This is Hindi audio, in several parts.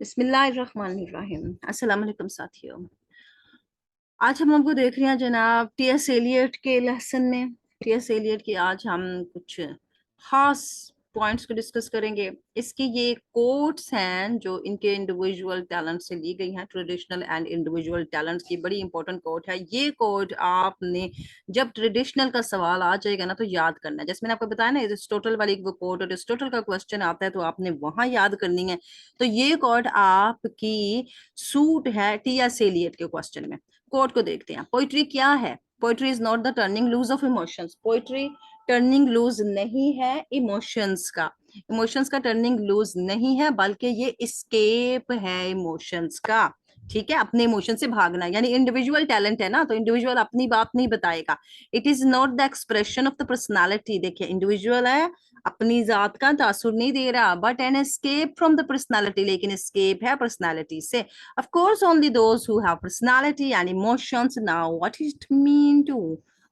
बिस्मिल्लाहिर्रहमानिर्रहीम। अस्सलाम वालेकुम साथियों। आज हम आपको देख रहे हैं जनाब टीएस एलियट के लेसन में। टीएस एलियट की आज हम कुछ खास पॉइंट्स को डिस्कस करेंगे। इसकी ये कोट्स हैं जो इनके इंडिविजुअल टैलेंट से ली गई हैं। ट्रेडिशनल एंड इंडिविजुअल टैलेंट्स की बड़ी इंपॉर्टेंट कोट है। ये कोट आपने जब ट्रेडिशनल का सवाल आ जाएगा ना तो याद करना है। जैसे मैंने आपको बताया ना एरिस्टोटल वाली वो कोट, एरिस्टोटल का क्वेश्चन आता है तो आपने वहां याद करनी है। तो ये कोट आपकी सूट है टीएस एलियट के क्वेश्चन में। कोट को देखते हैं। पोइट्री क्या है? Poetry is not the turning loose of emotions. Poetry turning loose नहीं है इमोशंस का। इमोशंस का टर्निंग लूज नहीं है, बल्कि ये इस्केप है इमोशंस का। ठीक है, अपने इमोशन से भागना, यानी इंडिविजुअल टैलेंट है ना, तो इंडिविजुअल अपनी बात नहीं बताएगा। It is not the expression of the personality. देखिए, इंडिविजुअल है, अपनी जात का तासुर नहीं दे रहा, but an escape from the personality, लेकिन एस्केप है पर्सनालिटी से। Of course, only those who have personality and emotions know what it mean to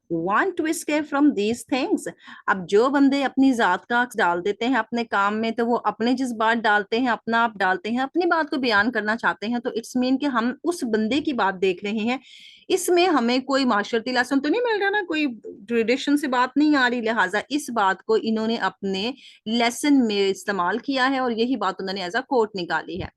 want to escape from these things. अब जो बंदे अपनी जात का अक्स डाल देते हैं अपने काम में, तो वो अपने जज्बात डालते हैं, अपना आप डालते हैं, अपनी बात को बयान करना चाहते हैं, तो इट्स मीन कि हम उस बंदे की बात देख रहे हैं। इसमें हमें कोई माशरती लेसन तो नहीं मिल रहा ना, कोई ट्रेडिशन से बात नहीं आ रही, लिहाजा इस बात को इन्होंने अपने लेसन में इस्तेमाल किया है और यही बात उन्होंने एज अ कोट निकाली है।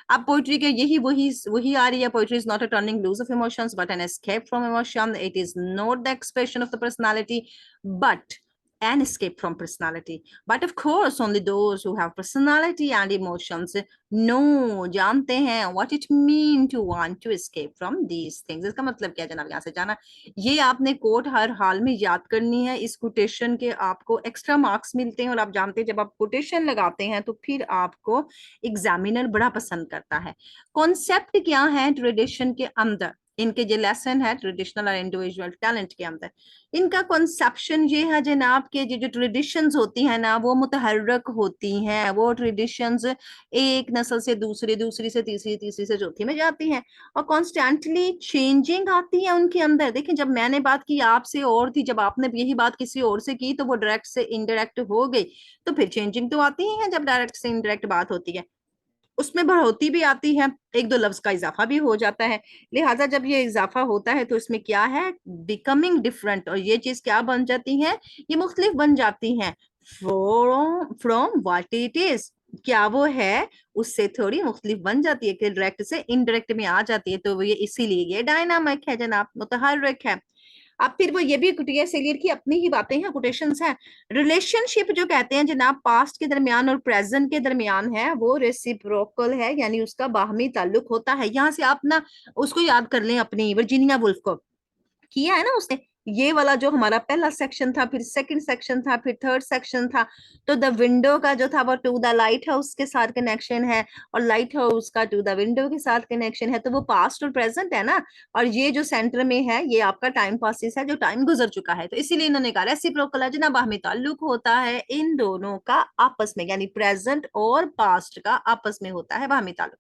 अब पोइट्री के यही वही वही आ रही है। Poetry is not a turning loose of emotions but an escape from emotion. It is not the expression of the personality but an escape from personality. But of course, only those who have personality and emotions know, जानते हैं what it mean to want to escape from these things. इसका मतलब क्या जनाब, यहाँ से जाना। ये आपने कोट हर हाल में याद करनी है। इस कोटेशन के आपको एक्स्ट्रा मार्क्स मिलते हैं और आप जानते हैं जब आप कोटेशन लगाते हैं तो फिर आपको एग्जामिनर बड़ा पसंद करता है। कॉन्सेप्ट क्या है ट्रेडिशन के अंदर? इनके जो लेसन है ट्रेडिशनल और इंडिविजुअल टैलेंट के अंदर, इनका कॉन्सेप्शन ये है जनाब के जो ट्रेडिशंस होती है ना वो मुतहर्रक होती हैं। वो ट्रेडिशंस एक नस्ल से दूसरी, दूसरी से तीसरी, तीसरी से चौथी में जाती हैं और कॉन्स्टेंटली चेंजिंग आती है उनके अंदर। देखिए, जब मैंने बात की आपसे और थी, जब आपने यही बात किसी और से की तो वो डायरेक्ट से इनडायरेक्ट हो गई, तो फिर चेंजिंग तो आती ही है जब डायरेक्ट से इनडायरेक्ट बात होती है। उसमें बढ़ोतरी भी आती है, एक दो लफ्ज का इजाफा भी हो जाता है। लिहाजा जब ये इजाफा होता है तो इसमें क्या है, बिकमिंग डिफरेंट, और ये चीज क्या बन जाती है, ये मुख्तलिफ बन जाती है from from what it is. क्या वो है उससे थोड़ी मुख्तलिफ बन जाती है कि डायरेक्ट से इनडायरेक्ट में आ जाती है, तो ये इसीलिए ये डायनामिक है जनाब, मुतहर्रिक है। अब फिर वो ये भी टीएस एलियट की अपनी ही बातें हैं, कोटेशंस हैं। रिलेशनशिप जो कहते हैं जनाब पास्ट के दरमियान और प्रेजेंट के दरमियान है, वो रेसिप्रोकल है, यानी उसका बाहमी ताल्लुक होता है। यहाँ से आप ना उसको याद कर लें, अपनी वर्जीनिया वुल्फ को, किया है ना उसने। ये वाला जो हमारा पहला सेक्शन था, फिर सेकंड सेक्शन था, फिर थर्ड सेक्शन था। तो द विंडो का जो था वो टू द लाइट हाउस के साथ कनेक्शन है, और लाइट हाउस का टू द विंडो के साथ कनेक्शन है, तो वो पास्ट और प्रेजेंट है ना। और ये जो सेंटर में है ये आपका टाइम पासिस है, जो टाइम गुजर चुका है, तो इसीलिए इन्होंने कहा रेसिप्रोकल है जनाब, बाहमी ताल्लुक होता है इन दोनों का आपस में, यानी प्रेजेंट और पास्ट का आपस में होता है बाहमी ताल्लुक।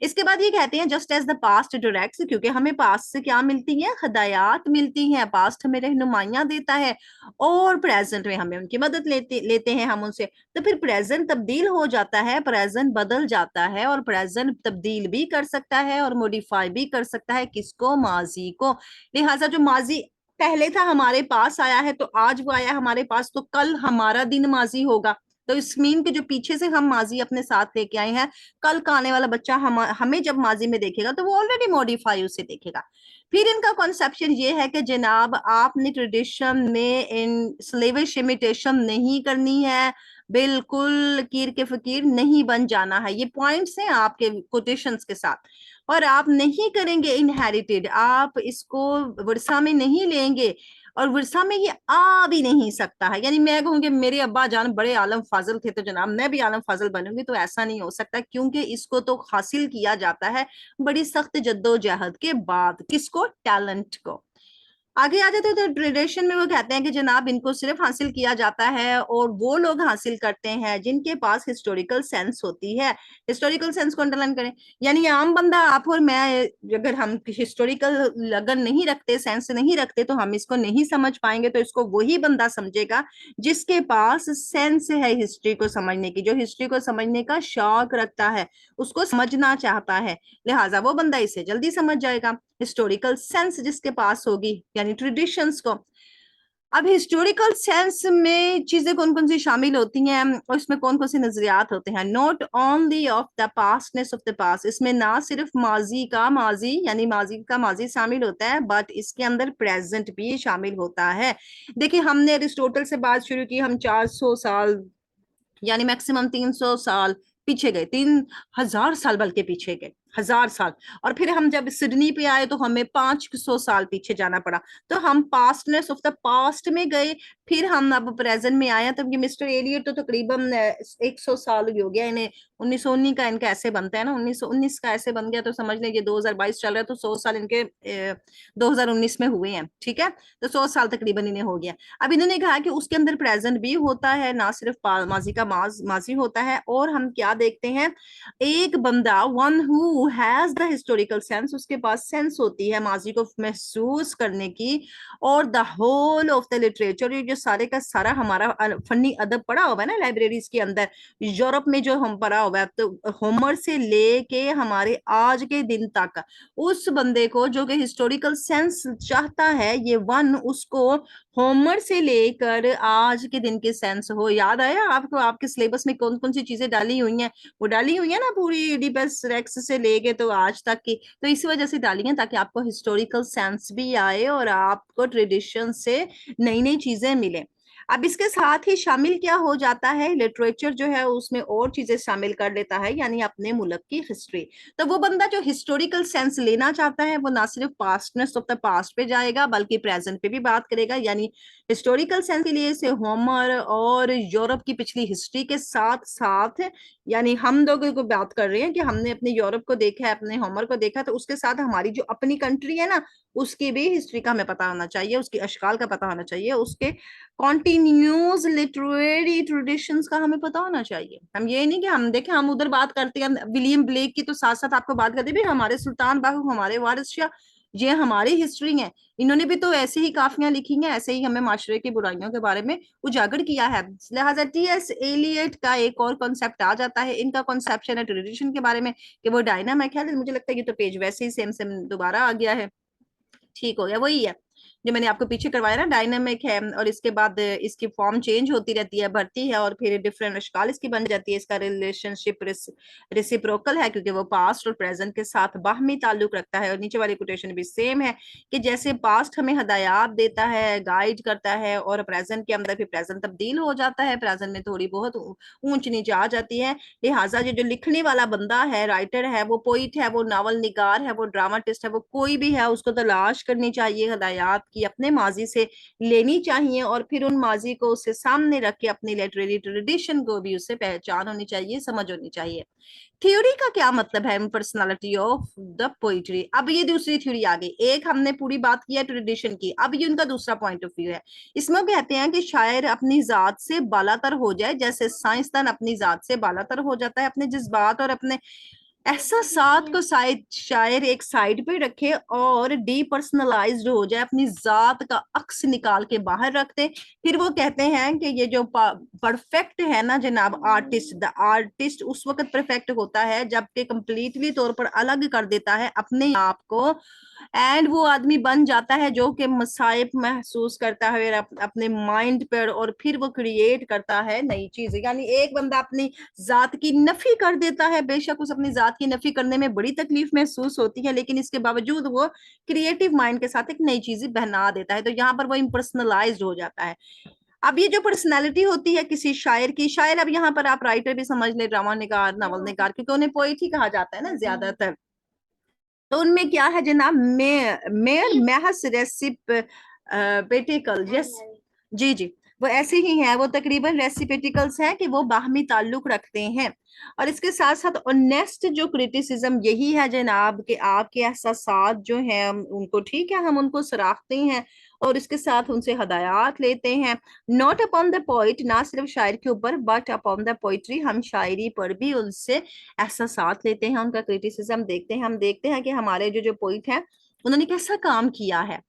इसके बाद ये कहते हैं just as the past directs, क्योंकि हमें पास्ट से क्या मिलती है, हदायत मिलती हैं, पास्ट हमें रहनुमाइयां देता है, और प्रेजेंट में हमें उनकी मदद लेते लेते हैं हम उनसे। तो फिर प्रेजेंट तब्दील हो जाता है, प्रेजेंट बदल जाता है, और प्रेजेंट तब्दील भी कर सकता है और मॉडिफाई भी कर सकता है, किसको, माजी को। लिहाजा जो माजी पहले था हमारे पास आया है, तो आज वो आया हमारे पास, तो कल हमारा दिन माजी होगा। तो इस मीन के जो पीछे से हम माजी अपने साथ लेके आए हैं, कल का आने वाला बच्चा हमें जब माजी में देखेगा तो वो ऑलरेडी मॉडिफाई उसे देखेगा। फिर इनका कॉन्सेप्शन ये है कि जनाब आपने ट्रेडिशन में इन स्लेविश इमिटेशन नहीं करनी है, बिल्कुल कीर के फकीर नहीं बन जाना है। ये पॉइंट्स हैं आपके कोटेशंस के साथ। और आप नहीं करेंगे इनहेरिटेड, आप इसको विरसा में नहीं लेंगे, और विरसा में ये आ भी नहीं सकता है। यानी मैं कहूँगी मेरे अब्बा जान बड़े आलम फाजल थे तो जनाब मैं भी आलम फाजल बनूंगी, तो ऐसा नहीं हो सकता, क्योंकि इसको तो हासिल किया जाता है बड़ी सख्त जद्दोजहद के बाद। किसको? टैलेंट को। आगे आ जाते हैं तो ट्रेडिशन में वो कहते हैं कि जनाब इनको सिर्फ हासिल किया जाता है और वो लोग हासिल करते हैं जिनके पास हिस्टोरिकल सेंस होती है। हिस्टोरिकल सेंस को अंडरलाइन करें, यानी आम बंदा आप और मैं, अगर हम हिस्टोरिकल लगन नहीं रखते, सेंस नहीं रखते, तो हम इसको नहीं समझ पाएंगे। तो इसको वही बंदा समझेगा जिसके पास सेंस है हिस्ट्री को समझने की, जो हिस्ट्री को समझने का शौक रखता है, उसको समझना चाहता है, लिहाजा वो बंदा इसे जल्दी समझ जाएगा। हिस्टोरिकल सेंस जिसके पास होगी, यानी ट्रेडिशंस को। अब हिस्टोरिकल सेंस में चीजें कौन कौन सी शामिल होती हैं और इसमें कौन कौन से नजरियात होते हैं? Not only of the pastness of the past, इसमें ना सिर्फ माजी का माजी यानी माजी का माजी शामिल होता है, बट इसके अंदर प्रेजेंट भी शामिल होता है। देखिए, हमने अरिस्टोटल से बात शुरू की, हम 400 साल यानी मैक्सिमम 300 साल पीछे गए, 3000 साल बल्कि पीछे गए, 1000 साल। और फिर हम जब सिडनी पे आए तो हमें 500 साल पीछे जाना पड़ा। तो हम पास्टनेस ऑफ द पास्ट में गए, फिर हम अब प्रेजेंट में आए। तब ये मिस्टर एलियट तो तकरीबन 100 साल हो गया इन्हें। 1919 का इनका ऐसे बनता है ना, 1919 का ऐसे बन गया, तो समझ लें ये 2022 चल रहा है, तो 100 साल इनके 2019 में हुए हैं, ठीक है। तो 100 साल तकरीबन इन्हें हो गया। अब इन्होंने कहा कि उसके अंदर प्रेजेंट भी होता है, ना सिर्फ माजी का माजी होता है। और हम क्या देखते हैं, एक बंदा one who has the historical sense, उसके पास सेंस होती है माजी को महसूस करने की। और the whole of the literature, ये जो सारे का सारा हमारा फनी अदब पढ़ा हुआ है ना लाइब्रेरीज के अंदर, यूरोप में जो हम पढ़ा हुआ है, तो होमर से लेके हमारे आज के दिन तक, उस बंदे को जो कि हिस्टोरिकल सेंस चाहता है, ये वन उसको होमर से लेकर आज के दिन के सेंस हो। याद आया आपको, आपके सिलेबस में कौन कौन सी चीजें डाली हुई हैं? वो डाली हुई है ना पूरी, इडिपस रेक्स से लेके तो आज तक की। तो इसी वजह से डाली है ताकि आपको हिस्टोरिकल सेंस भी आए और आपको ट्रेडिशन से नई नई चीजें मिले। अब इसके साथ ही शामिल क्या हो जाता है, लिटरेचर जो है उसमें और चीजें शामिल कर लेता है, यानी अपने मुल्क की हिस्ट्री। तो वो बंदा जो हिस्टोरिकल सेंस लेना चाहता है, वो ना सिर्फ पास्टनेस ऑफ द पास्ट पे जाएगा बल्कि प्रेजेंट पे भी बात करेगा। यानी हिस्टोरिकल सेंस के लिए से होमर और यूरोप की पिछली हिस्ट्री के साथ साथ, यानी हम लोगों को बात कर रहे हैं कि हमने अपने यूरोप को देखा है, अपने होमर को देखा, तो उसके साथ हमारी जो अपनी कंट्री है ना, उसकी भी हिस्ट्री का हमें पता होना चाहिए, उसकी अशकाल का पता होना चाहिए, उसके कॉन्टिन्यूस लिटरेरी ट्रेडिशंस का हमें पता होना चाहिए। हम ये नहीं कि हम देखें, हम उधर बात करते हैं विलियम ब्लेक की, तो साथ साथ आपको बात करते भी हमारे सुल्तान बाहू, हमारे वारिस शाह, ये हमारी हिस्ट्री है। इन्होंने भी तो ऐसे ही काफियां लिखी हैं, ऐसे ही हमें माशरे की बुराइयों के बारे में उजागर किया है। लिहाजा टी.एस. एलियट का एक और कॉन्सेप्ट आ जाता है, इनका कॉन्सेप्शन है ट्रेडिशन के बारे में कि वो डायनामिक है। मुझे लगता है ये तो पेज वैसे ही सेम सेम दोबारा आ गया है, ठीक हो गया, वही है जो मैंने आपको पीछे करवाया ना, डायनामिक है। और इसके बाद इसकी फॉर्म चेंज होती रहती है, बढ़ती है, और फिर डिफरेंट अशकाल इसकी बन जाती है। इसका रिलेशनशिप रेसिप्रोकल है क्योंकि वो पास्ट और प्रेजेंट के साथ बाहमी ताल्लुक रखता है। और नीचे वाली कोटेशन भी सेम है कि जैसे पास्ट हमें हदायत देता है, गाइड करता है, और प्रेजेंट के अंदर फिर प्रेजेंट तब्दील हो जाता है, प्रेजेंट में थोड़ी बहुत ऊंच नीचे आ जाती है। लिहाजा ये जो लिखने वाला बंदा है, राइटर है, वो पोइट है, वो नावल निगार है, वो ड्रामाटिस्ट है, वो कोई भी है, उसको तलाश करनी चाहिए हदायत की, अपने माजी से लेनी चाहिए, और फिर उन माजी को उससे सामने रख के अपनी लिटरेरी ट्रेडिशन को भी उससे पहचान होनी चाहिए, समझ होनी चाहिए। थ्योरी का क्या मतलब है, पर्सनालिटी ऑफ द पोइट्री। अब ये दूसरी थ्योरी आ गई। एक हमने पूरी बात की है ट्रेडिशन की, अब ये उनका दूसरा पॉइंट ऑफ व्यू है। इसमें कहते हैं कि शायर अपनी जात से बालातर हो जाए, जैसे साइंसदान अपनी जात से बालातर हो जाता है, अपने जज्बात और अपने एहसासात को शायर एक साइड पे रखे और डीपर्सनलाइज्ड हो जाए, अपनी जात का अक्स निकाल के बाहर रखते। फिर वो कहते हैं कि ये जो परफेक्ट है ना जनाब, आर्टिस्ट, द आर्टिस्ट उस वक्त परफेक्ट होता है जबकि कंप्लीटली तौर पर अलग कर देता है अपने आप को, एंड वो आदमी बन जाता है जो कि मसाइब महसूस करता है अपने माइंड पर, और फिर वो क्रिएट करता है नई चीज। यानी एक बंदा अपनी जात की नफी कर देता है, बेशक उस अपनी जात की नफी करने में बड़ी तकलीफ महसूस होती है, लेकिन इसके बावजूद वो क्रिएटिव माइंड के साथ एक नई चीज बना देता है। तो यहाँ पर वो इम्पर्सनलाइज्ड हो जाता है। अब ये जो पर्सनैलिटी होती है किसी शायर की, शायर अब यहाँ पर आप राइटर भी समझ ले, ड्रामा निगार, नावल निगार, क्योंकि उन्हें पोइट ही कहा जाता है ना ज्यादातर। तो उनमें क्या है जनाब, मेयर महस रेसिप पेटिकल, यस, जी जी, वो ऐसे ही हैं, वो तकरीबन रेसिपेटिकल्स हैं कि वो बाहमी ताल्लुक रखते हैं। और इसके साथ साथ ऑनेस्ट जो क्रिटिसिज्म यही है जनाब कि आपके एहसासात जो हैं उनको, ठीक है, हम उनको सराहते हैं और इसके साथ उनसे हदायत लेते हैं। नॉट अपॉन द पोइट, ना सिर्फ शायर के ऊपर, बट अपॉन द पोइट्री, हम शायरी पर भी उनसे एहसासात लेते हैं, उनका क्रिटिसिज्म देखते हैं। हम देखते हैं कि हमारे जो जो पोइट हैं उन्होंने कैसा काम किया है।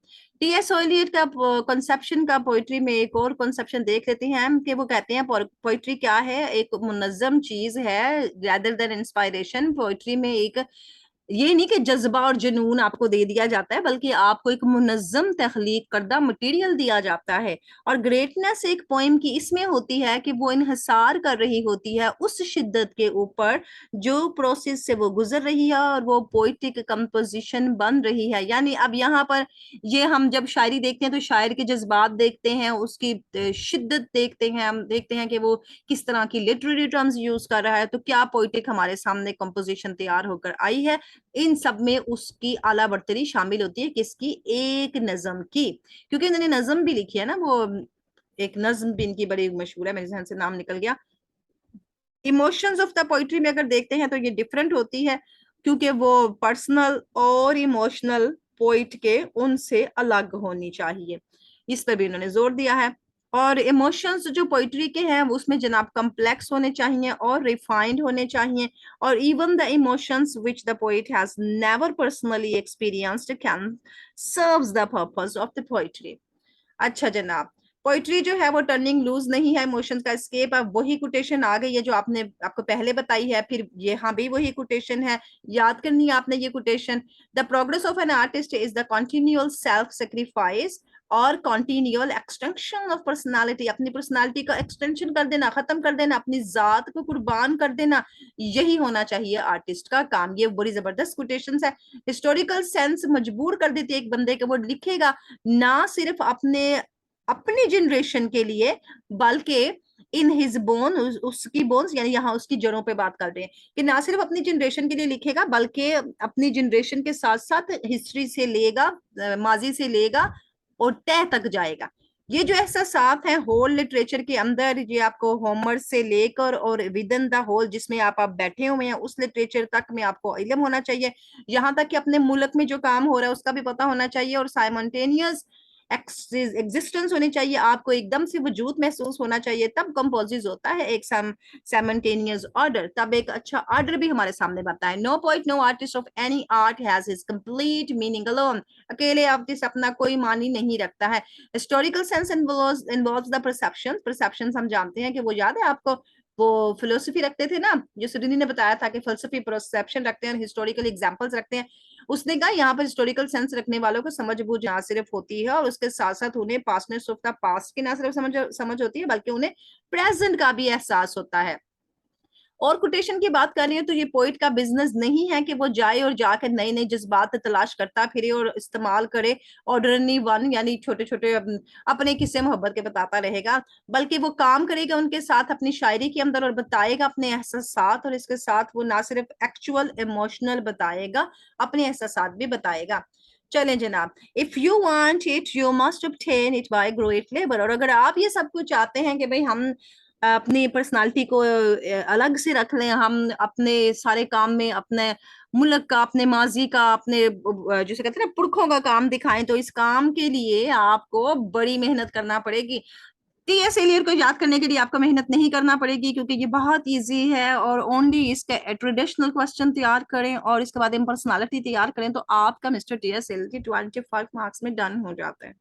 टीएस एलियट का कंसेप्शन का पोइट्री में एक और कंसेप्शन देख लेते हैं हम कि वो कहते हैं पोइट्री क्या है, एक मुनज़्ज़म चीज है रेदर देन इंस्पायरेशन। पोइट्री में एक ये नहीं कि जज्बा और जुनून आपको दे दिया जाता है, बल्कि आपको एक मुनज़्ज़म तख्लीक करदा मटेरियल दिया जाता है। और ग्रेटनेस एक पोइम की इसमें होती है कि वो इन्हिसार कर रही होती है उस शिद्दत के ऊपर जो प्रोसेस से वो गुजर रही है और वो पोइटिक कंपोजिशन बन रही है। यानी अब यहाँ पर ये हम जब शायरी देखते हैं तो शायर के जज्बात देखते हैं, उसकी शिद्दत देखते हैं, हम देखते हैं कि वो किस तरह की लिटरेरी टर्म्स यूज कर रहा है, तो क्या पोइटिक हमारे सामने कंपोजिशन तैयार होकर आई है। इन सब में उसकी आला बर्तरी शामिल होती है, किसकी, एक नज्म की, क्योंकि इन्होंने नज्म भी लिखी है ना। वो एक नज्म भी इनकी बड़ी मशहूर है, मेरे ध्यान से नाम निकल गया। इमोशंस ऑफ द पोइट्री में अगर देखते हैं तो ये डिफरेंट होती है, क्योंकि वो पर्सनल और इमोशनल पोइट के उनसे अलग होनी चाहिए, इस पर भी उन्होंने जोर दिया है। और इमोशंस जो पोइट्री के हैं उसमें जनाब कम्प्लेक्स होने चाहिए और रिफाइंड होने चाहिए। और even the emotions which the poet has never personally experienced can serves the purpose of the poetry. अच्छा जनाब, पोइट्री जो है वो टर्निंग लूज नहीं है, इमोशंस का एस्केप। अब वही कोटेशन आ गई है जो आपने आपको पहले बताई है, फिर यहाँ भी वही कोटेशन है, याद करनी है आपने ये quotation. The progress of an artist is the continual self sacrifice और कॉन्टिन्यूअल एक्सटेंशन ऑफ पर्सनालिटी। अपनी पर्सनालिटी का एक्सटेंशन कर देना, खत्म कर देना, अपनी जात को कुर्बान कर देना, यही होना चाहिए आर्टिस्ट का काम। ये बड़ी जबरदस्त कोटेशन है। हिस्टोरिकल सेंस मजबूर कर देती है एक बंदे को, वो लिखेगा ना सिर्फ अपने अपनी जनरेशन के लिए, बल्कि इन हिज बोन, उसकी बोन्स, यानी यहाँ उसकी जड़ों पे बात कर रहे हैं कि ना सिर्फ अपनी जनरेशन के लिए लिखेगा बल्कि अपनी जनरेशन के साथ साथ हिस्ट्री से लेगा, माजी से लेगा और तय तक जाएगा। ये जो एहसासात हैं होल लिटरेचर के अंदर, ये आपको होमर से लेकर और विद इन द होल जिसमें आप बैठे हुए हैं उस लिटरेचर तक में आपको इल्म होना चाहिए। यहाँ तक कि अपने मुल्क में जो काम हो रहा है उसका भी पता होना चाहिए और साइमल्टेनियस एग्जिस्टेंस होनी चाहिए, आपको एकदम से वजूद महसूस होना चाहिए, तब कंपोजिज होता है एक साइमल्टेनियस ऑर्डर, तब एक अच्छा ऑर्डर भी हमारे सामने बनता है। No point no artist of any art has his complete meaning alone. अकेले आर्टिस्ट अपना कोई मानी नहीं रखता है। Historical sense involves the perception. Perception हम जानते हैं कि वो याद है आपको, वो फिलोसफी रखते थे ना, जो सुरीनी ने बताया था कि फलसफी परसेप्शन रखते हैं, हिस्टोरिकल एग्जांपल्स रखते हैं। उसने कहा यहाँ पर हिस्टोरिकल सेंस रखने वालों को समझ बूझ ना सिर्फ होती है और उसके साथ साथ उन्हें पास्टनेस ऑफ द पास्ट की ना सिर्फ समझ होती है, बल्कि उन्हें प्रेजेंट का भी एहसास होता है। और कोटेशन की बात कर रही है तो ये पोइट का बिजनेस नहीं है कि वो जाए और जाकर नए नए जज्बात तलाश करता फिरे और इस्तेमाल करे ऑर्डरनी वन, यानी छोटे छोटे अपने किस्से मोहब्बत के बताता रहेगा, बल्कि वो काम करेगा उनके साथ अपनी शायरी के अंदर और बताएगा अपने एहसासात, और इसके साथ वो ना सिर्फ एक्चुअल इमोशनल बताएगा, अपने एहसासात भी बताएगा। चलें जनाब, if you want it you must obtain it by great labour. और अगर आप ये सब कुछ चाहते हैं कि भाई हम अपनी पर्सनालिटी को अलग से रख लें, हम अपने सारे काम में अपने मुल्क का, अपने माजी का, अपने जिसे कहते हैं ना पुरखों का काम दिखाएं, तो इस काम के लिए आपको बड़ी मेहनत करना पड़ेगी। टीएस एलियर को याद करने के लिए आपको मेहनत नहीं करना पड़ेगी, क्योंकि ये बहुत इजी है, और ओनली इसका ट्रेडिशनल क्वेश्चन तैयार करें और इसके बाद पर्सनालिटी तैयार करें तो आपका मिस्टर टीएस एलियर 25 मार्क्स में डन हो जाता है।